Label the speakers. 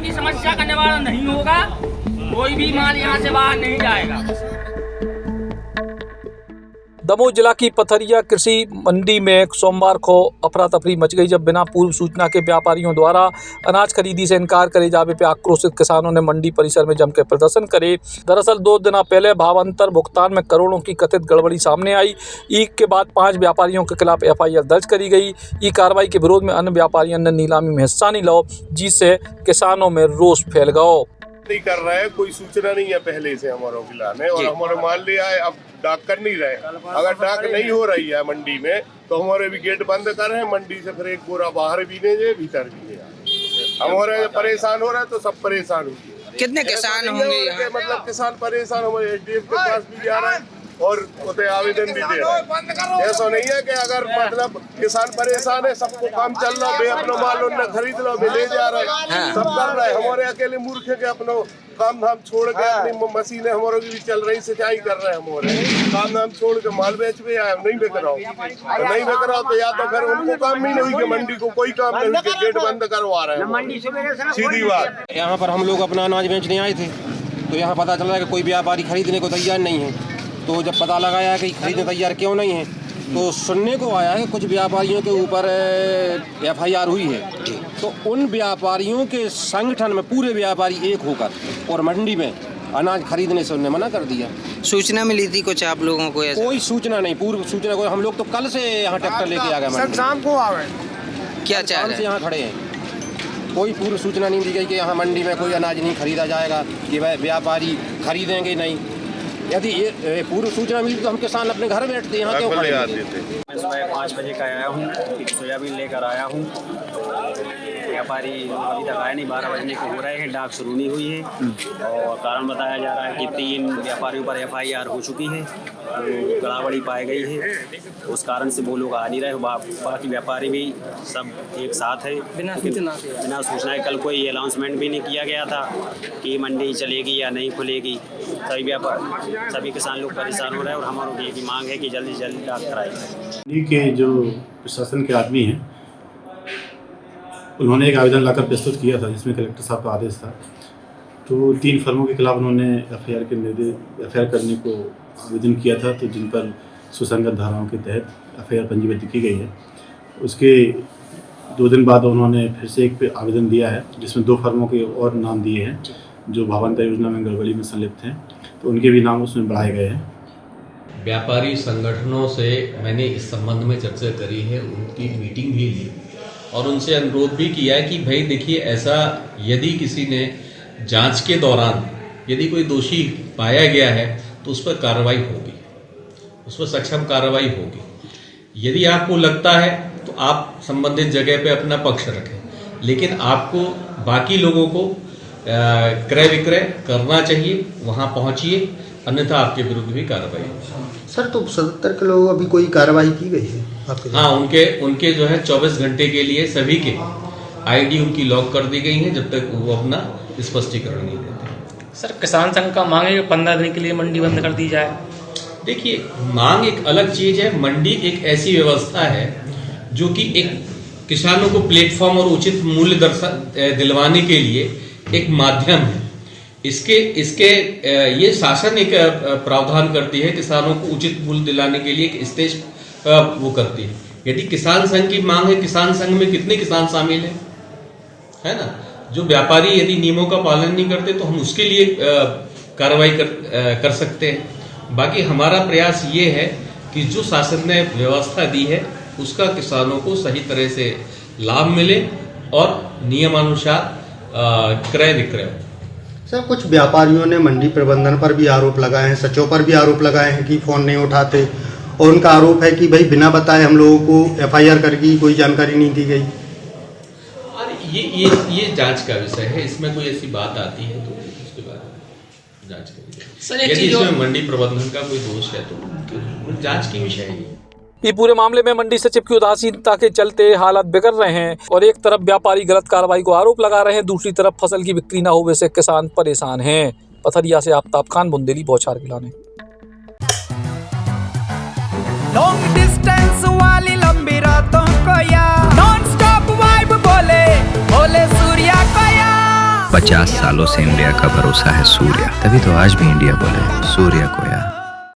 Speaker 1: की समस्या का निवारण नहीं होगा, कोई भी माल यहाँ से बाहर नहीं जाएगा।
Speaker 2: दमोह जिला की पथरिया कृषि मंडी में सोमवार को अफरा तफरी मच गई जब बिना पूर्व सूचना के व्यापारियों द्वारा अनाज खरीदी से इनकार करे जाने पर आक्रोशित किसानों ने मंडी परिसर में जमकर प्रदर्शन करे। दरअसल 2 दिन पहले भावांतर भुगतान में करोड़ों की कथित गड़बड़ी सामने आई। के बाद 5 व्यापारियों के खिलाफ FIR दर्ज करी गई। कार्रवाई के विरोध में अन्य व्यापारियों ने नीलामी में हिस्सा नहीं लिया, जिससे किसानों में रोष फैल गया।
Speaker 3: नहीं कर रहा है, कोई सूचना नहीं है पहले से हमारे खिलाने, और हमारे माल लिया है, अब डाक कर नहीं रहे। अगर डाक नहीं हो रही है मंडी में तो हमारे भी गेट बंद कर रहे हैं। मंडी से फिर एक बोरा बाहर भी नहीं जाए, भीतर भी नहीं आए। हमारे परेशान हो रहे हैं तो सब परेशान होंगे।
Speaker 4: कितने किसान होंगे?
Speaker 3: मतलब किसान परेशान, हमारे SDF के पास भी जा रहा है और उसे आवेदन भी दे रहे हैं। ऐसा नहीं है कि अगर मतलब किसान परेशान है, सबको काम चल रहा है, अपना माल उन्हें खरीद लो, ले जा रहे हैं, सब कर रहे हैं। हमारे अकेले मूर्ख है कि अपना काम धाम छोड़ के अपनी मशीनें हमारे की भी चल रही, सिंचाई कर रहे हैं, हमारे काम धाम छोड़ के माल बेच भी आए, नहीं बेच रहा हूँ, नहीं बेच रहा तो या तो फिर उनको काम ही नहीं कि मंडी को कोई काम नहीं कि गेट बंद करवा रहे हैं। सीधी बात।
Speaker 5: यहाँ पर हम लोग अपना अनाज बेचने आए थे तो यहाँ पता चल रहा है कि कोई व्यापारी खरीदने को तैयार नहीं है। तो जब पता लगाया कि खरीदने तैयार क्यों नहीं है तो सुनने को आया है कुछ व्यापारियों के ऊपर FIR हुई है। तो उन व्यापारियों के संगठन में पूरे व्यापारी एक होकर और मंडी में अनाज खरीदने से उन्हें मना कर दिया।
Speaker 4: सूचना मिली थी कुछ आप लोगों को?
Speaker 5: कोई सूचना नहीं, पूर्व सूचना कोई। हम लोग तो कल से यहाँ ट्रैक्टर लेके आ गए, शाम को आ गए।
Speaker 4: क्या चाह रहे हैं?
Speaker 5: यहाँ खड़े हैं, कोई पूर्व सूचना नहीं दी गई कि यहाँ मंडी में कोई अनाज नहीं खरीदा जाएगा, कि वह व्यापारी खरीदेंगे नहीं। यदि ये पूर्व सूचना मिली तो हम किसान अपने घर बैठते यहाँ क्यों खड़े होते?
Speaker 6: मैं सुबह 5 बजे का आया हूँ, सोयाबीन लेकर आया हूँ। व्यापारी अभी तक आया नहीं, 12 बजने को हो रहे हैं, डाक शुरू नहीं हुई है। और कारण बताया जा रहा है कि 3 व्यापारियों पर FIR हो चुकी है, तो गड़बड़ी पाई गई है, उस कारण से वो लोग आ नहीं रहे। बाकी व्यापारी भी सब एक साथ है, बिना सूचना कल कोई अनाउंसमेंट भी नहीं किया गया था कि मंडी चलेगी या नहीं खुलेगी। सभी किसान लोग परेशान हो रहे हैं और हमारों की एक मांग है कि जल्दी से जल्दी डाक कराई जाए।
Speaker 7: के जो प्रशासन के आदमी हैं उन्होंने एक आवेदन लाकर प्रस्तुत किया था जिसमें कलेक्टर साहब का आदेश था। तो 3 फर्मों के खिलाफ उन्होंने FIR करने को आवेदन किया था, तो जिन पर सुसंगत धाराओं के तहत FIR पंजीबद्ध की गई है। उसके 2 दिन बाद उन्होंने फिर से एक आवेदन दिया है जिसमें 2 फर्मों के और नाम दिए हैं जो भावांतर योजना में गड़बड़ी में संलिप्त हैं, तो उनके भी नाम उसमें बढ़ाए गए हैं।
Speaker 8: व्यापारी संगठनों से मैंने इस संबंध में चर्चा करी है, उनकी मीटिंग भी ली और उनसे अनुरोध भी किया है कि भाई देखिए, ऐसा यदि किसी ने जांच के दौरान यदि कोई दोषी पाया गया है तो उस पर कार्रवाई होगी, उस पर सक्षम कार्रवाई होगी। यदि आपको लगता है तो आप संबंधित जगह पे अपना पक्ष रखें, लेकिन आपको बाकी लोगों को क्रय विक्रय करना चाहिए, वहां पहुंचिए, अन्यथा आपके विरुद्ध भी कार्रवाई होगी।
Speaker 9: सर, तो 77 के लोगों अभी कोई कार्रवाई की गई है आपके?
Speaker 8: हाँ, उनके जो है 24 घंटे के लिए सभी के ID उनकी लॉक कर दी गई है जब तक वो अपना स्पष्टीकरण नहीं देते।
Speaker 10: सर, किसान संघ का मांग है कि 15 दिन के लिए मंडी बंद कर दी जाए।
Speaker 8: देखिए, मांग एक अलग चीज है, मंडी एक ऐसी व्यवस्था है जो कि एक किसानों को प्लेटफॉर्म और उचित मूल्य दिलवाने के लिए एक माध्यम है। इसके ये शासन एक प्रावधान करती है, किसानों को उचित मूल्य दिलाने के लिए एक स्टेज वो करती है। यदि किसान संघ की मांग है, किसान संघ में कितने किसान शामिल है ना? जो व्यापारी यदि नियमों का पालन नहीं करते तो हम उसके लिए कार्रवाई कर सकते हैं। बाकी हमारा प्रयास ये है कि जो शासन ने व्यवस्था दी है उसका किसानों को सही तरह से लाभ मिले और नियमानुसार क्रय विक्रय।
Speaker 9: सर, कुछ व्यापारियों ने मंडी प्रबंधन पर भी आरोप लगाए हैं, सचिव पर भी आरोप लगाए हैं कि फोन नहीं उठाते, और उनका आरोप है कि भाई बिना बताए हम लोगों को FIR करके कोई जानकारी नहीं दी गई।
Speaker 8: ये जांच का विषय है, इसमें कोई ऐसी बात आती है तो उसके बाद जांच करी जाए। यदि इसमें मंडी प्रबंधन का कोई दोष है तो जांच की विषय है।
Speaker 2: ये पूरे मामले में मंडी सचिव की उदासीनता के चलते हालात बिगड़ रहे हैं और एक तरफ व्यापारी गलत कार्रवाई को आरोप लगा रहे हैं, दूसरी तरफ फसल की बिक्री न होने से किसान परेशान हैं। पथरिया से आफ्ताब खान, बुंदेली, बौछार खिलाने।
Speaker 11: लॉन्ग डिस्टेंस वाली लंबी रातों को या नॉन स्टॉप वाइब बोले सूर्या को या
Speaker 12: 50 सालों से इंडिया का भरोसा है सूर्या, तभी तो आज भी इंडिया बोले सूर्या को यार।